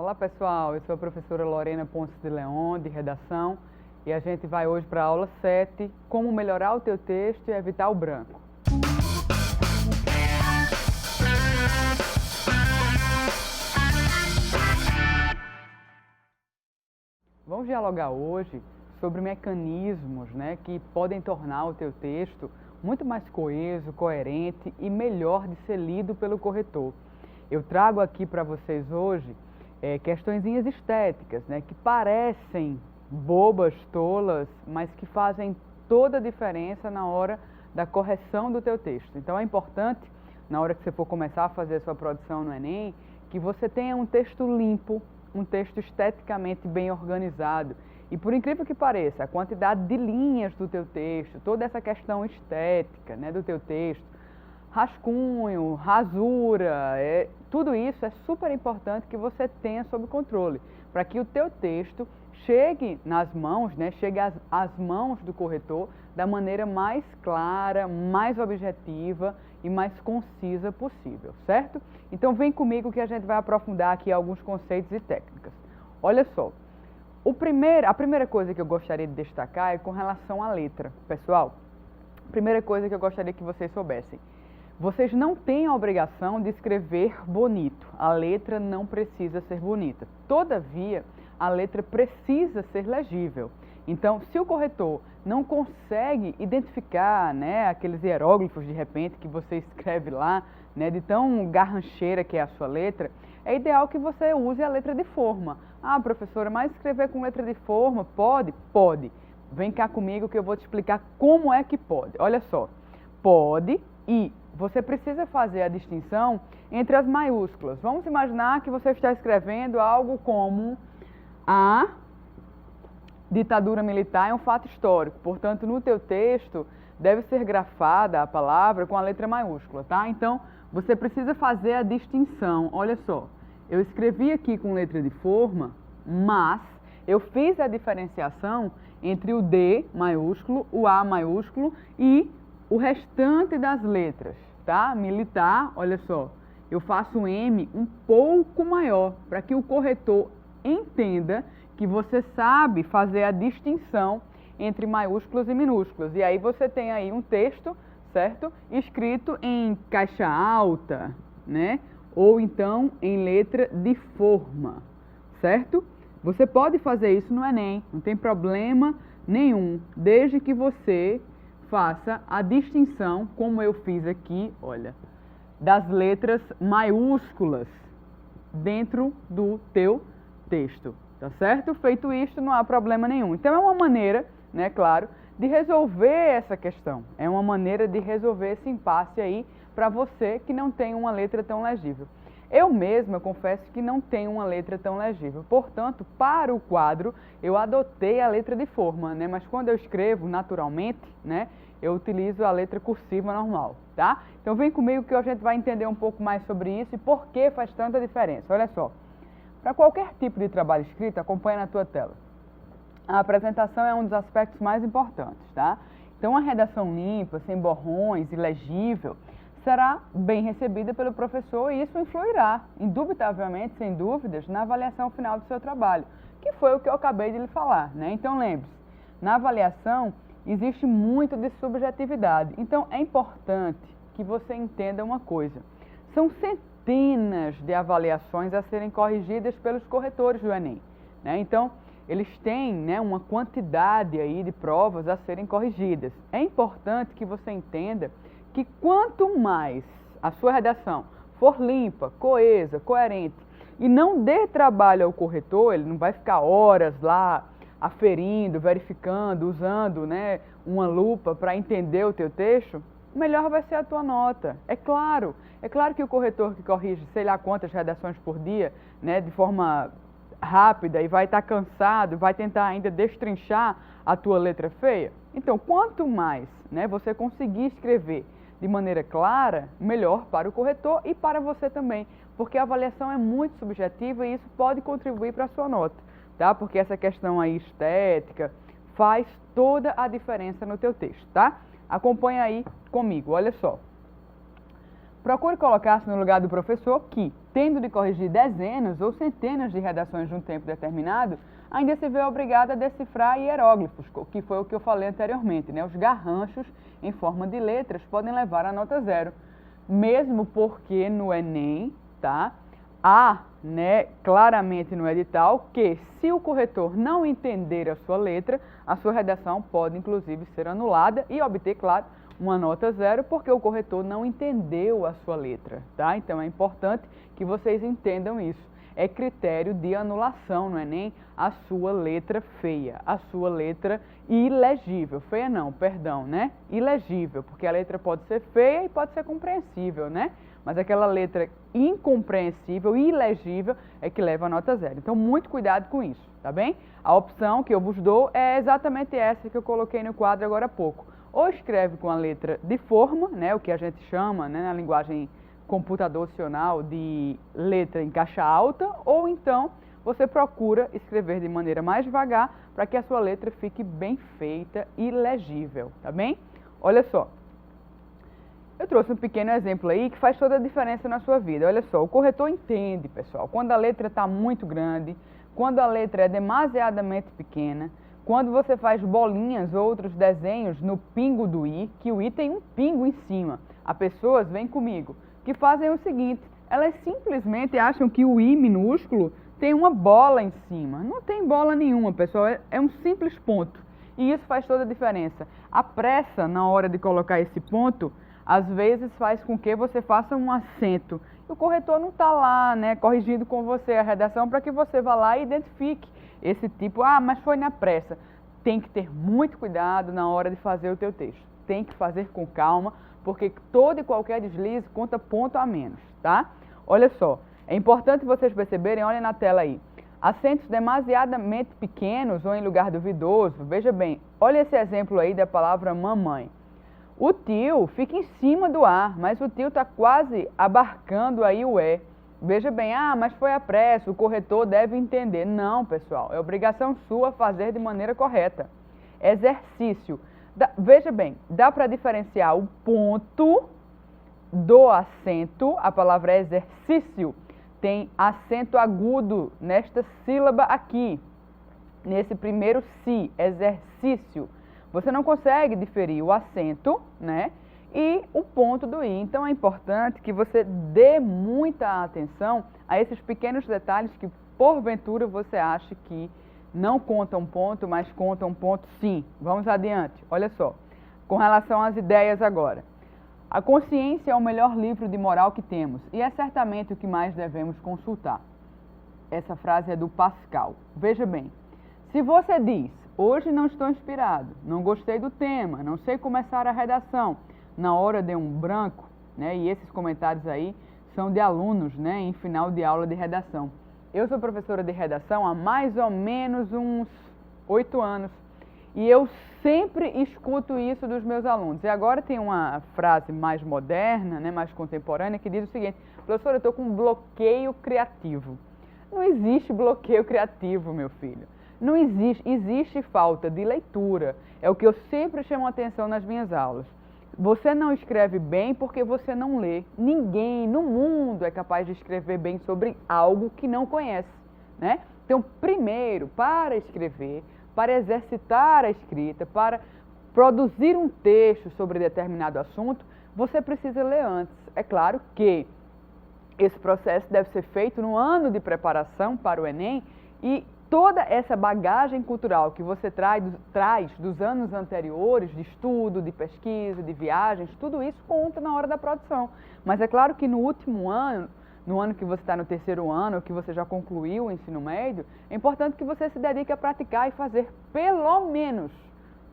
Olá pessoal, eu sou a professora Lorena Ponce de Leon, de Redação, e a gente vai hoje para a aula 7, como melhorar o teu texto e evitar o branco. Vamos dialogar hoje sobre mecanismos, que podem tornar o teu texto muito mais coeso, coerente e melhor de ser lido pelo corretor. Eu trago aqui para vocês hoje questõezinhas estéticas, que parecem bobas, tolas, mas que fazem toda a diferença na hora da correção do teu texto. Então é importante, na hora que você for começar a fazer a sua produção no Enem, que você tenha um texto limpo, um texto esteticamente bem organizado. E por incrível que pareça, a quantidade de linhas do teu texto, toda essa questão estética do teu texto, rascunho, rasura, tudo isso é super importante que você tenha sob controle, para que o teu texto chegue nas mãos, chegue às mãos do corretor da maneira mais clara, mais objetiva e mais concisa possível, certo? Então vem comigo que a gente vai aprofundar aqui alguns conceitos e técnicas. Olha só, a primeira coisa que eu gostaria de destacar é com relação à letra. Pessoal, a primeira coisa que eu gostaria que vocês soubessem: vocês não têm a obrigação de escrever bonito. A letra não precisa ser bonita. Todavia, a letra precisa ser legível. Então, se o corretor não consegue identificar aqueles hieróglifos de repente que você escreve lá, de tão garrancheira que é a sua letra, é ideal que você use a letra de forma. Ah, professora, mas escrever com letra de forma pode? Pode. Vem cá comigo que eu vou te explicar como é que pode. Olha só, pode, e você precisa fazer a distinção entre as maiúsculas. Vamos imaginar que você está escrevendo algo como: a ditadura militar é um fato histórico. Portanto, no teu texto deve ser grafada a palavra com a letra maiúscula, tá? Então, você precisa fazer a distinção. Olha só, eu escrevi aqui com letra de forma, mas eu fiz a diferenciação entre o D maiúsculo, o A maiúsculo e o restante das letras, tá? Militar, olha só, eu faço um M um pouco maior, para que o corretor entenda que você sabe fazer a distinção entre maiúsculas e minúsculas. E aí você tem aí um texto, certo? Escrito em caixa alta, ou então em letra de forma, certo? Você pode fazer isso no Enem, não tem problema nenhum, desde que você faça a distinção, como eu fiz aqui, olha, das letras maiúsculas dentro do teu texto, tá certo? Feito isto, não há problema nenhum. Então é uma maneira, claro, de resolver essa questão. É uma maneira de resolver esse impasse aí para você que não tem uma letra tão legível. Eu mesma confesso que não tenho uma letra tão legível. Portanto, para o quadro, eu adotei a letra de forma, mas quando eu escrevo naturalmente, eu utilizo a letra cursiva normal, tá? Então vem comigo que a gente vai entender um pouco mais sobre isso e por que faz tanta diferença. Olha só, para qualquer tipo de trabalho escrito, acompanha na tua tela. A apresentação é um dos aspectos mais importantes, tá? Então, a redação limpa, sem borrões e legível, será bem recebida pelo professor e isso influirá, indubitavelmente, sem dúvidas, na avaliação final do seu trabalho, que foi o que eu acabei de lhe falar, Então, lembre-se, na avaliação existe muito de subjetividade. Então, é importante que você entenda uma coisa. São centenas de avaliações a serem corrigidas pelos corretores do Enem, Então, eles têm uma quantidade aí de provas a serem corrigidas. É importante que você entenda que quanto mais a sua redação for limpa, coesa, coerente e não dê trabalho ao corretor, ele não vai ficar horas lá aferindo, verificando, usando uma lupa para entender o teu texto, melhor vai ser a tua nota. É claro que o corretor que corrige sei lá quantas redações por dia, de forma rápida e vai estar cansado, vai tentar ainda destrinchar a tua letra feia. Então, quanto mais você conseguir escrever de maneira clara, melhor para o corretor e para você também, porque a avaliação é muito subjetiva e isso pode contribuir para a sua nota, tá? Porque essa questão aí estética faz toda a diferença no teu texto, tá? Acompanha aí comigo, olha só. Procure colocar-se no lugar do professor que, tendo de corrigir dezenas ou centenas de redações de um tempo determinado, ainda se vê obrigado a decifrar hieróglifos, que foi o que eu falei anteriormente, né? Os garranchos em forma de letras podem levar a nota 0, mesmo porque no Enem, tá? Há, né, claramente no edital que, se o corretor não entender a sua letra, a sua redação pode inclusive ser anulada e obter, claro, uma nota 0, porque o corretor não entendeu a sua letra, tá? Então é importante que vocês entendam isso. É critério de anulação no Enem a sua letra feia, a sua letra ilegível. Feia não, perdão, né? Ilegível, porque a letra pode ser feia e pode ser compreensível, né? Mas aquela letra incompreensível, ilegível, é que leva a nota 0. Então, muito cuidado com isso, tá bem? A opção que eu vos dou é exatamente essa que eu coloquei no quadro agora há pouco. Ou escreve com a letra de forma, né, o que a gente chama, né, na linguagem computacional de letra em caixa alta, ou então você procura escrever de maneira mais devagar para que a sua letra fique bem feita e legível, tá bem? Olha só, eu trouxe um pequeno exemplo aí que faz toda a diferença na sua vida. Olha só, o corretor entende, pessoal, quando a letra está muito grande, quando a letra é demasiadamente pequena, quando você faz bolinhas ou outros desenhos no pingo do i, que o i tem um pingo em cima. As pessoas, vem comigo, que fazem o seguinte, elas simplesmente acham que o i minúsculo tem uma bola em cima. Não tem bola nenhuma, pessoal, é um simples ponto. E isso faz toda a diferença. A pressa na hora de colocar esse ponto, às vezes faz com que você faça um acento. E o corretor não está lá, né, corrigindo com você a redação para que você vá lá e identifique esse tipo, mas foi na pressa. Tem que ter muito cuidado na hora de fazer o teu texto. Tem que fazer com calma, porque todo e qualquer deslize conta ponto a menos, tá? Olha só, é importante vocês perceberem, olhem na tela aí. Acentos demasiadamente pequenos ou em lugar duvidoso, veja bem, olha esse exemplo aí da palavra mamãe. O tio fica em cima do A, mas o tio está quase abarcando aí o E. Veja bem, mas foi a pressa, o corretor deve entender. Não, pessoal, é obrigação sua fazer de maneira correta. Exercício. Veja bem, dá para diferenciar o ponto do acento, a palavra exercício tem acento agudo nesta sílaba aqui, nesse primeiro si, exercício. Você não consegue diferir o acento, né? E o ponto do i. Então é importante que você dê muita atenção a esses pequenos detalhes que porventura você acha que não contam ponto, mas contam ponto sim. Vamos adiante. Olha só, com relação às ideias agora. A consciência é o melhor livro de moral que temos e é certamente o que mais devemos consultar. Essa frase é do Pascal. Veja bem, se você diz, hoje não estou inspirado, não gostei do tema, não sei começar a redação, na hora de um branco, né? E esses comentários aí são de alunos, né? Em final de aula de redação. Eu sou professora de redação há mais ou menos uns 8 anos e eu sempre escuto isso dos meus alunos. E agora tem uma frase mais moderna, né? Mais contemporânea, que diz o seguinte: professora, eu estou com bloqueio criativo. Não existe bloqueio criativo, meu filho. Não existe, existe falta de leitura. É o que eu sempre chamo a atenção nas minhas aulas. Você não escreve bem porque você não lê. Ninguém no mundo é capaz de escrever bem sobre algo que não conhece, né? Então, primeiro, para escrever, para exercitar a escrita, para produzir um texto sobre determinado assunto, você precisa ler antes. É claro que esse processo deve ser feito no ano de preparação para o Enem e toda essa bagagem cultural que você traz dos anos anteriores, de estudo, de pesquisa, de viagens, tudo isso conta na hora da produção. Mas é claro que no último ano, no ano que você está no terceiro ano, que você já concluiu o ensino médio, é importante que você se dedique a praticar e fazer pelo menos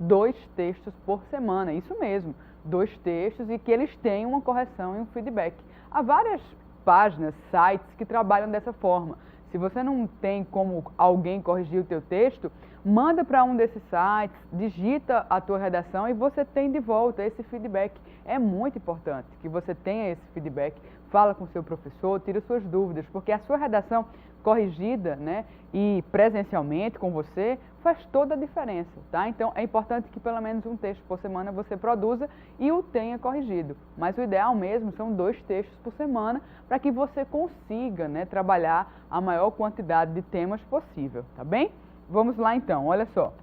2 textos por semana. Isso mesmo, 2 textos e que eles tenham uma correção e um feedback. Há várias páginas, sites que trabalham dessa forma. Se você não tem como alguém corrigir o teu texto, manda para um desses sites, digita a tua redação e você tem de volta esse feedback. É muito importante que você tenha esse feedback, fala com o seu professor, tira suas dúvidas, porque a sua redação corrigida, né, e presencialmente com você, faz toda a diferença, tá? Então, é importante que pelo menos um texto por semana você produza e o tenha corrigido. Mas o ideal mesmo são 2 textos por semana para que você consiga, né, trabalhar a maior quantidade de temas possível, tá bem? Vamos lá então, olha só.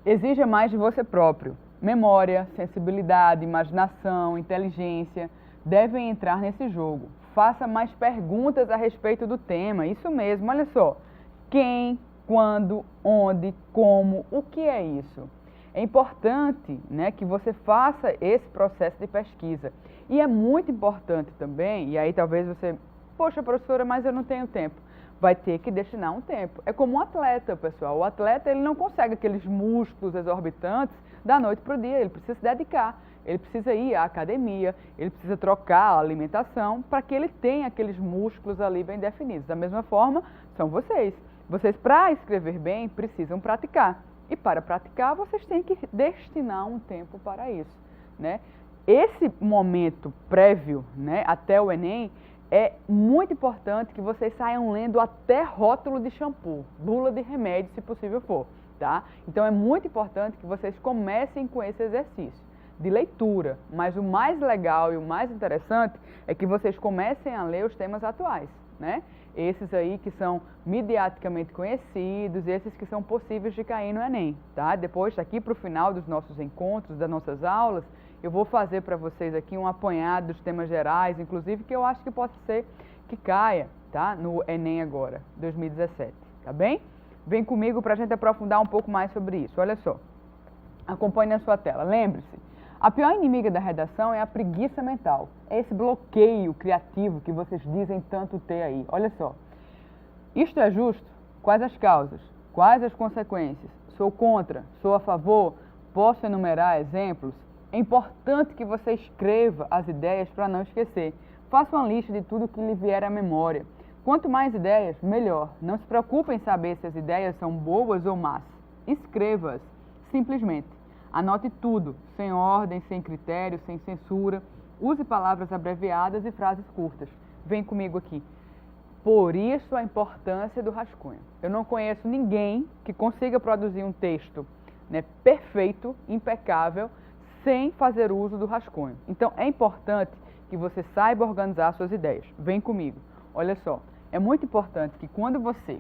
Exija mais de você próprio. Memória, sensibilidade, imaginação, inteligência devem entrar nesse jogo. Faça mais perguntas a respeito do tema, isso mesmo, olha só. Quem, quando, onde, como, o que é isso? É importante, né, que você faça esse processo de pesquisa. E é muito importante também, e aí talvez você, poxa professora, mas eu não tenho tempo. Vai ter que destinar um tempo. É como um atleta, pessoal. O atleta ele não consegue aqueles músculos exorbitantes da noite para o dia, ele precisa se dedicar. Ele precisa ir à academia, ele precisa trocar a alimentação para que ele tenha aqueles músculos ali bem definidos. Da mesma forma, são vocês. Vocês, para escrever bem, precisam praticar. E para praticar, vocês têm que destinar um tempo para isso, né? Esse momento prévio, né, até o Enem, é muito importante que vocês saiam lendo até rótulo de shampoo, bula de remédio, se possível for, tá? Então, é muito importante que vocês comecem com esse exercício de leitura, mas o mais legal e o mais interessante é que vocês comecem a ler os temas atuais, né? Esses aí que são mediaticamente conhecidos, esses que são possíveis de cair no Enem, tá? Depois, daqui para o final dos nossos encontros, das nossas aulas, eu vou fazer para vocês aqui um apanhado dos temas gerais, inclusive que eu acho que pode ser que caia, tá? No Enem agora, 2017, tá bem? Vem comigo para a gente aprofundar um pouco mais sobre isso, olha só. Acompanhe na sua tela, lembre-se. A pior inimiga da redação é a preguiça mental. É esse bloqueio criativo que vocês dizem tanto ter aí. Olha só. Isto é justo? Quais as causas? Quais as consequências? Sou contra? Sou a favor? Posso enumerar exemplos? É importante que você escreva as ideias para não esquecer. Faça uma lista de tudo que lhe vier à memória. Quanto mais ideias, melhor. Não se preocupe em saber se as ideias são boas ou más. Escreva-as, simplesmente. Anote tudo, sem ordem, sem critério, sem censura. Use palavras abreviadas e frases curtas. Vem comigo aqui. Por isso a importância do rascunho. Eu não conheço ninguém que consiga produzir um texto, né, perfeito, impecável, sem fazer uso do rascunho. Então é importante que você saiba organizar suas ideias. Vem comigo. Olha só, é muito importante que quando você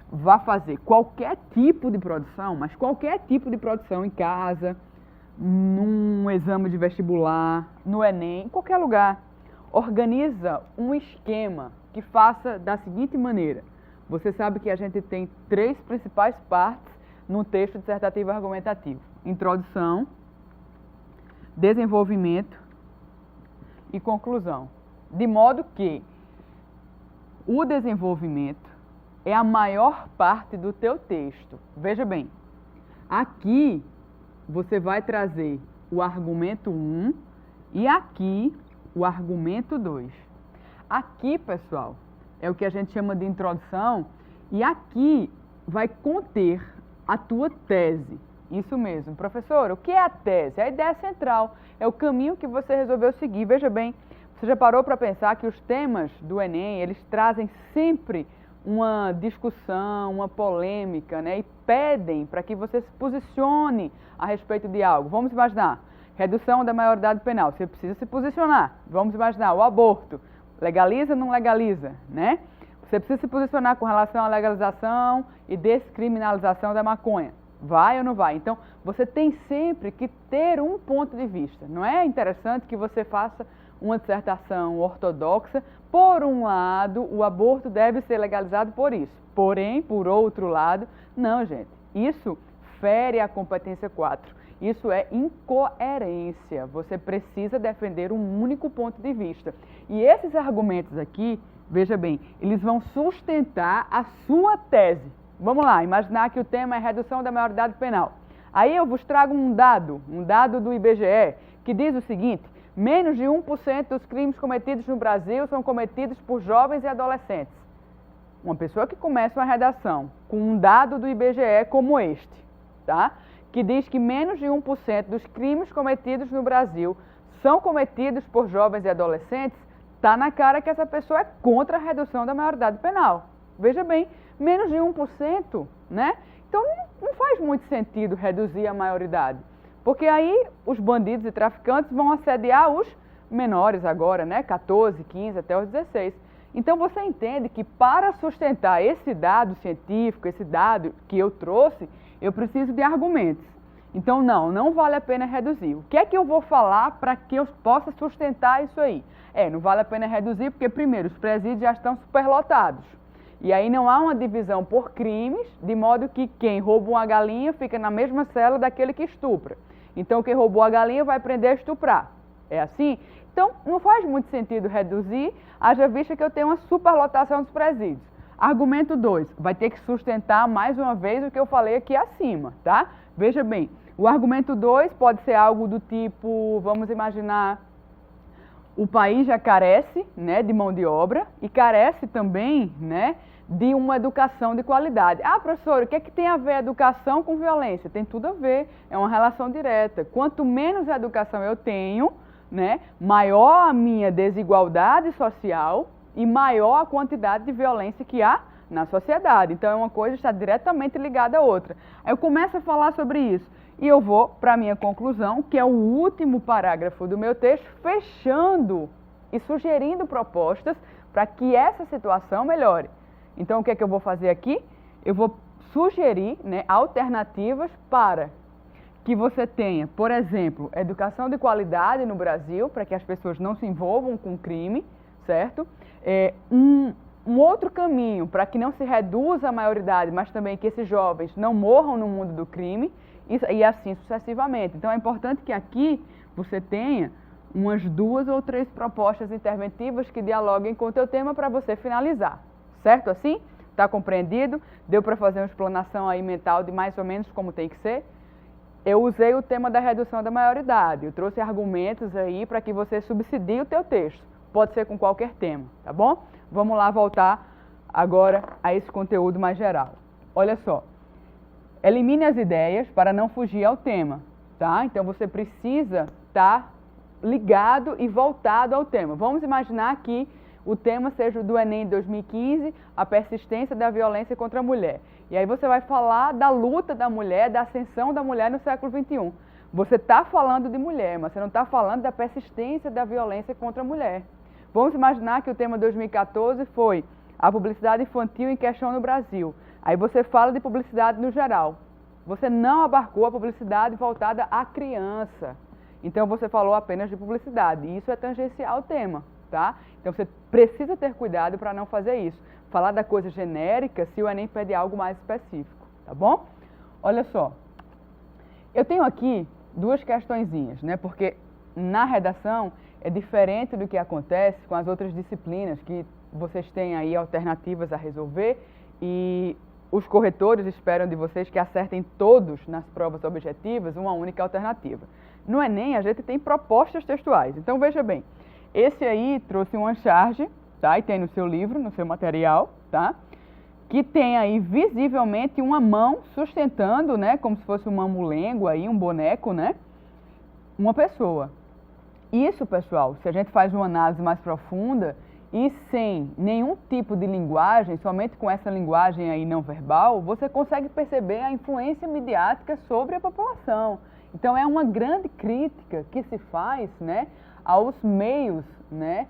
vá fazer qualquer tipo de produção, mas qualquer tipo de produção em casa, num exame de vestibular, no Enem, em qualquer lugar, organiza um esquema que faça da seguinte maneira. Você sabe que a gente tem 3 principais partes no texto dissertativo argumentativo: introdução, desenvolvimento e conclusão. De modo que o desenvolvimento é a maior parte do teu texto. Veja bem, aqui você vai trazer o argumento 1 e aqui o argumento 2. Aqui, pessoal, é o que a gente chama de introdução e aqui vai conter a tua tese. Isso mesmo. Professor, o que é a tese? A ideia central, é o caminho que você resolveu seguir. Veja bem, você já parou para pensar que os temas do Enem, eles trazem sempre uma discussão, uma polêmica, né? E pedem para que você se posicione a respeito de algo. Vamos imaginar, redução da maioridade penal, você precisa se posicionar. Vamos imaginar, o aborto, legaliza ou não legaliza, né? Você precisa se posicionar com relação à legalização e descriminalização da maconha. Vai ou não vai? Então, você tem sempre que ter um ponto de vista. Não é interessante que você faça uma dissertação ortodoxa? Por um lado, o aborto deve ser legalizado por isso. Porém, por outro lado, não, gente. Isso fere a competência 4. Isso é incoerência. Você precisa defender um único ponto de vista. E esses argumentos aqui, veja bem, eles vão sustentar a sua tese. Vamos lá, imaginar que o tema é redução da maioridade penal. Aí eu vos trago um dado do IBGE, que diz o seguinte: menos de 1% dos crimes cometidos no Brasil são cometidos por jovens e adolescentes. Uma pessoa que começa uma redação com um dado do IBGE como este, tá? Que diz que menos de 1% dos crimes cometidos no Brasil são cometidos por jovens e adolescentes, Tá na cara que essa pessoa é contra a redução da maioridade penal. Veja bem, menos de 1%, né? Então não faz muito sentido reduzir a maioridade, porque aí os bandidos e traficantes vão assediar os menores agora, né? 14, 15 até os 16. Então você entende que para sustentar esse dado científico, esse dado que eu trouxe, eu preciso de argumentos. Então não vale a pena reduzir. O que é que eu vou falar para que eu possa sustentar isso aí? Não vale a pena reduzir porque, primeiro, os presídios já estão superlotados. E aí não há uma divisão por crimes, de modo que quem rouba uma galinha fica na mesma cela daquele que estupra. Então quem roubou a galinha vai prender a estuprar. É assim? Então não faz muito sentido reduzir, haja vista que eu tenho uma superlotação dos presídios. Argumento 2, vai ter que sustentar mais uma vez o que eu falei aqui acima, tá? Veja bem, o argumento 2 pode ser algo do tipo, vamos imaginar, o país já carece, né, de mão de obra e carece também, né, de uma educação de qualidade. Ah, professor, o que é que tem a ver educação com violência? Tem tudo a ver, é uma relação direta. Quanto menos educação eu tenho, né, maior a minha desigualdade social e maior a quantidade de violência que há na sociedade. Então, uma coisa está diretamente ligada à outra. Aí eu começo a falar sobre isso e eu vou para a minha conclusão, que é o último parágrafo do meu texto, fechando e sugerindo propostas para que essa situação melhore. Então, o que é que eu vou fazer aqui? Eu vou sugerir, né, alternativas para que você tenha, por exemplo, educação de qualidade no Brasil, para que as pessoas não se envolvam com crime, certo? Um outro caminho para que não se reduza a maioridade, mas também que esses jovens não morram no mundo do crime, e assim sucessivamente. Então é importante que aqui você tenha umas 2 ou 3 propostas interventivas que dialoguem com o teu tema para você finalizar. Certo assim? Está compreendido? Deu para fazer uma explanação aí mental de mais ou menos como tem que ser? Eu usei o tema da redução da maioridade. Eu trouxe argumentos aí para que você subsidie o teu texto. Pode ser com qualquer tema, tá bom? Vamos lá voltar agora a esse conteúdo mais geral. Olha só. Elimine as ideias para não fugir ao tema, tá? Então você precisa estar ligado e voltado ao tema. Vamos imaginar que o tema seja o do Enem 2015, a persistência da violência contra a mulher. E aí você vai falar da luta da mulher, da ascensão da mulher no século XXI. Você está falando de mulher, mas você não está falando da persistência da violência contra a mulher. Vamos imaginar que o tema 2014 foi a publicidade infantil em questão no Brasil. Aí você fala de publicidade no geral. Você não abarcou a publicidade voltada à criança. Então você falou apenas de publicidade. E isso é tangencial ao tema, tá? Então você precisa ter cuidado para não fazer isso. Falar da coisa genérica se o Enem pede algo mais específico, tá bom? Olha só. Eu tenho aqui 2 questõezinhas, né? Porque na redação é diferente do que acontece com as outras disciplinas, que vocês têm aí alternativas a resolver e os corretores esperam de vocês que acertem todos nas provas objetivas uma única alternativa. No Enem, a gente tem propostas textuais. Então, veja bem, esse aí trouxe uma charge, tá? E tem no seu livro, no seu material, tá? Que tem aí visivelmente uma mão sustentando, né? Como se fosse um mamulengo aí, um boneco, né? Uma pessoa. Isso, pessoal, se a gente faz uma análise mais profunda e sem nenhum tipo de linguagem, somente com essa linguagem aí não verbal, você consegue perceber a influência midiática sobre a população. Então é uma grande crítica que se faz, né, aos meios, né,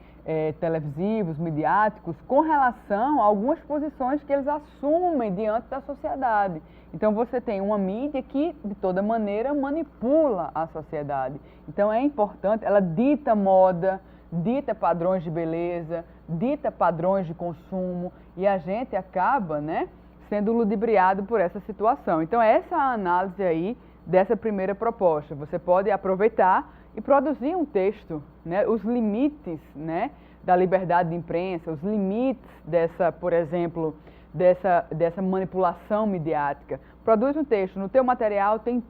televisivos, midiáticos, com relação a algumas posições que eles assumem diante da sociedade. Então você tem uma mídia que, de toda maneira, manipula a sociedade. Então é importante, ela dita moda, dita padrões de beleza, dita padrões de consumo e a gente acaba, né, sendo ludibriado por essa situação. Então essa é a análise aí dessa primeira proposta. Você pode aproveitar e produzir um texto, né, os limites, né, da liberdade de imprensa, os limites dessa, por exemplo, dessa manipulação midiática. Produz um texto. No teu material tem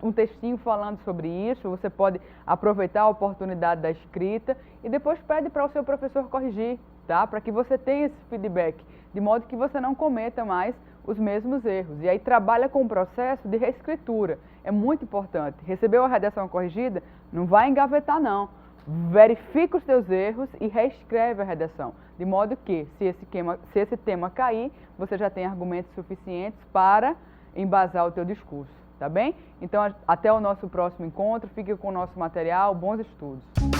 um textinho falando sobre isso, você pode aproveitar a oportunidade da escrita e depois pede para o seu professor corrigir, tá? Para que você tenha esse feedback, de modo que você não cometa mais os mesmos erros. E aí trabalha com o processo de reescritura. É muito importante. Recebeu a redação corrigida? Não vai engavetar, não. verifica os teus erros e reescreve a redação, de modo que, se esse tema cair, você já tem argumentos suficientes para embasar o teu discurso, tá bem? Então, até o nosso próximo encontro, fique com o nosso material, bons estudos!